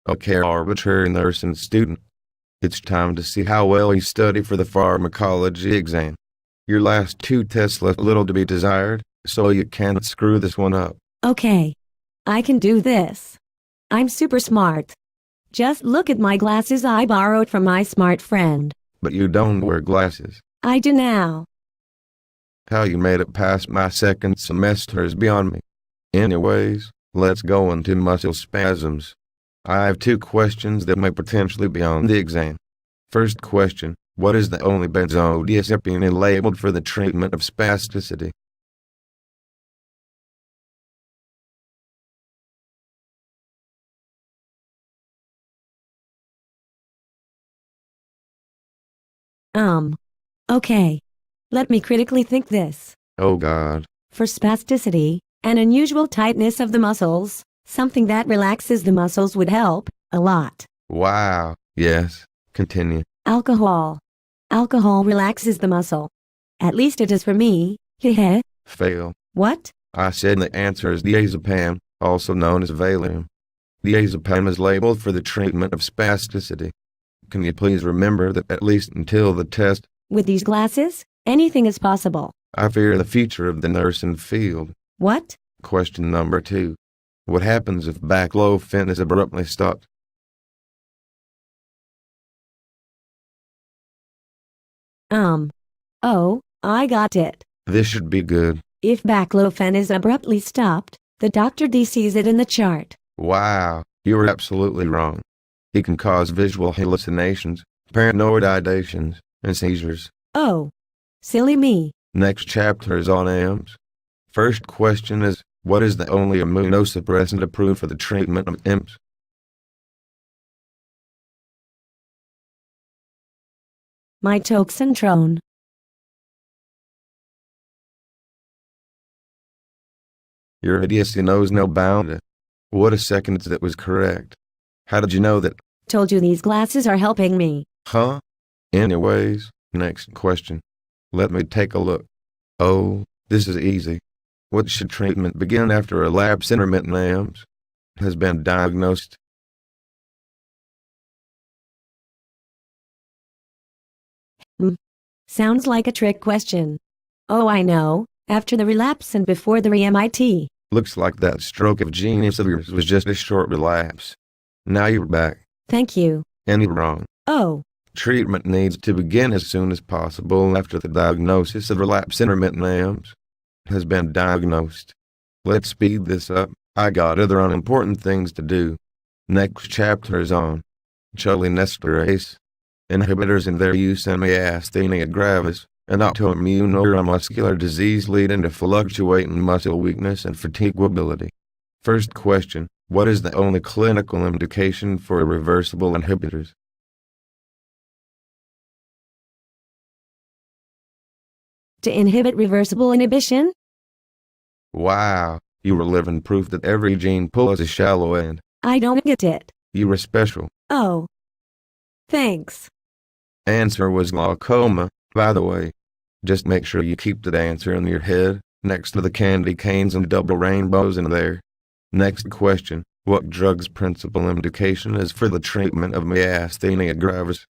Okay, arbitrary nursing student. It's time to see how well you study for the pharmacology exam. Your last two tests left little to be desired, so you can't screw this one up. Okay. I can do this. I'm super smart. Just look at my glasses I borrowed from my smart friend. But you don't wear glasses. I do now. How you made it past my second semester is beyond me. Anyways, let's go into muscle spasms. I have two questions that may potentially be on the exam. First question, what is the only benzodiazepine labeled for the treatment of spasticity? Okay. Let me critically think this. Oh God. For spasticity, an unusual tightness of the muscles, something that relaxes the muscles would help a lot. Wow. Yes. Continue. Alcohol. Alcohol relaxes the muscle. At least it is for me. Heh. Fail. What? I said the answer is diazepam, also known as Valium. Diazepam is labeled for the treatment of spasticity. Can you please remember that at least until the test? With these glasses, anything is possible. I fear the future of the nursing field. What? Question number 2. What happens if baclofen is abruptly stopped? Oh, I got it. This should be good. If baclofen is abruptly stopped, the doctor sees it in the chart. Wow, you were absolutely wrong. It can cause visual hallucinations, paranoid ideations, and seizures. Oh, silly me. Next chapter is on AMs. First question is, what is the only immunosuppressant approved for the treatment of IMS? Mitoxantrone. Your idiocy knows no bound. What a second that was correct. How did you know that? Told you these glasses are helping me. Huh? Anyways, next question. Let me take a look. Oh, this is easy. What should treatment begin after a lapse intermittent AMs has been diagnosed? Sounds like a trick question. Oh, I know. After the relapse and before the re-MIT. Looks like that stroke of genius of yours was just a short relapse. Now you're back. Thank you. And you're wrong. Oh. Treatment needs to begin as soon as possible after the diagnosis of relapse intermittent AMs has been diagnosed. Let's speed this up. I got other unimportant things to do. Next chapter is on cholinesterase inhibitors and their use in myasthenia gravis, an autoimmune neuromuscular disease leading to fluctuating muscle weakness and fatiguability. First question, what is the only clinical indication for reversible inhibitors? To inhibit reversible inhibition? Wow, you were living proof that every gene pool is a shallow end. I don't get it. You were special. Oh. Thanks. Answer was glaucoma, by the way. Just make sure you keep that answer in your head, next to the candy canes and double rainbows in there. Next question, what drug's principal indication is for the treatment of myasthenia gravis?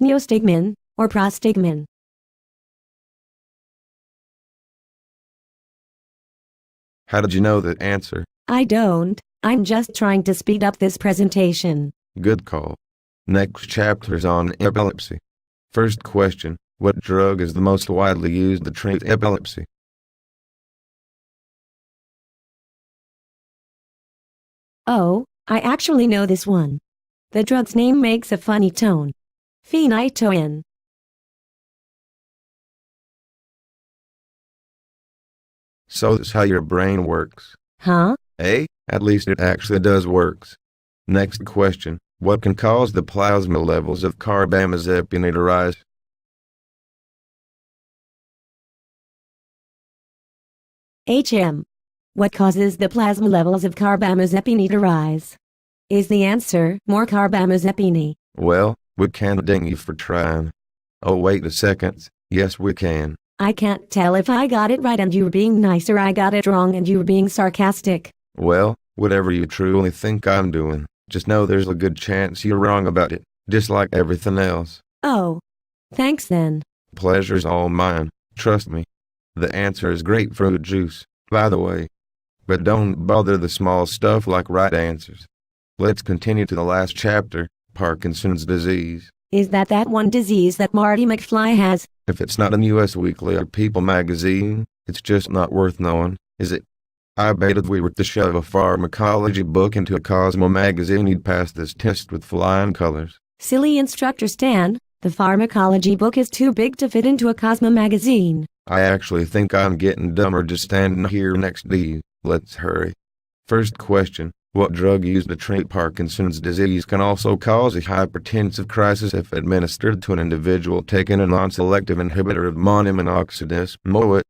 Neostigmin, or prostigmin. How did you know that answer? I don't. I'm just trying to speed up this presentation. Good call. Next chapter's on epilepsy. First question, what drug is the most widely used to treat epilepsy? Oh, I actually know this one. The drug's name makes a funny tone. Phenytoin. So that's how your brain works. Huh? Eh? At least it actually does works. Next question, what can cause the plasma levels of carbamazepine to rise? What causes the plasma levels of carbamazepine to rise? Is the answer more carbamazepine? Well, we can't ding you for trying. Oh, wait a second. Yes, we can. I can't tell if I got it right and you were being nice or I got it wrong and you were being sarcastic. Well, whatever you truly think I'm doing, just know there's a good chance you're wrong about it, just like everything else. Oh. Thanks then. Pleasure's all mine, trust me. The answer is grapefruit juice, by the way. But don't bother the small stuff like right answers. Let's continue to the last chapter, Parkinson's disease. Is that one disease that Marty McFly has? If it's not in U.S. Weekly or People magazine, it's just not worth knowing, is it? I bet if we were to shove a pharmacology book into a Cosmo magazine, you'd pass this test with flying colors. Silly Instructor Stan, the pharmacology book is too big to fit into a Cosmo magazine. I actually think I'm getting dumber just standing here next to you. Let's hurry. First question. What drug used to treat Parkinson's disease can also cause a hypertensive crisis if administered to an individual taking a non-selective inhibitor of monoamine oxidase, MOA?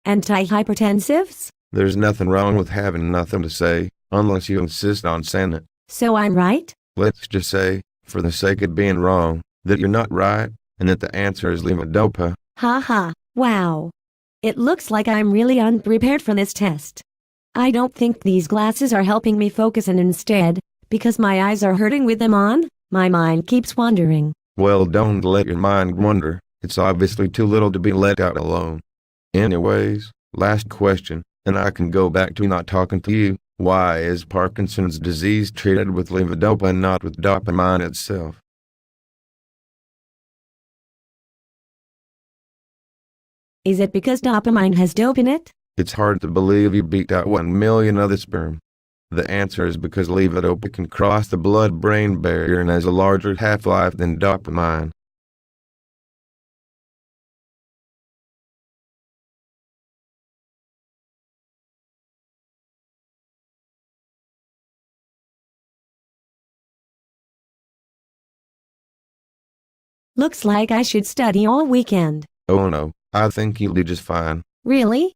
Antihypertensives? There's nothing wrong with having nothing to say, unless you insist on saying it. So I'm right? Let's just say, for the sake of being wrong, that you're not right, and that the answer is levodopa. Ha ha, wow. It looks like I'm really unprepared for this test. I don't think these glasses are helping me focus, and instead, because my eyes are hurting with them on, my mind keeps wandering. Well, don't let your mind wander. It's obviously too little to be let out alone. Anyways, last question, and I can go back to not talking to you. Why is Parkinson's disease treated with levodopa and not with dopamine itself? Is it because dopamine has dope in it? It's hard to believe you beat out 1 million other sperm. The answer is because levodopa can cross the blood-brain barrier and has a larger half-life than dopamine. Looks like I should study all weekend. Oh no, I think you'll do just fine. Really?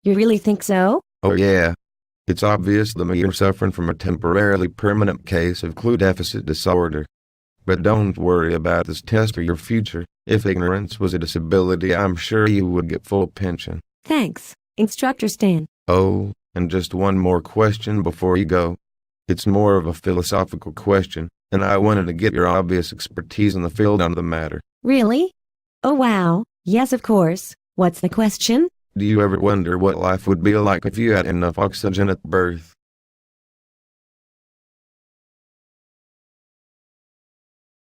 You really think so? Oh yeah. It's obvious that you're suffering from a temporarily permanent case of clue deficit disorder. But don't worry about this test or your future. If ignorance was a disability, I'm sure you would get full pension. Thanks, Instructor Stan. Oh, and just one more question before you go. It's more of a philosophical question, and I wanted to get your obvious expertise in the field on the matter. Really? Oh wow, yes of course. What's the question? Do you ever wonder what life would be like if you had enough oxygen at birth?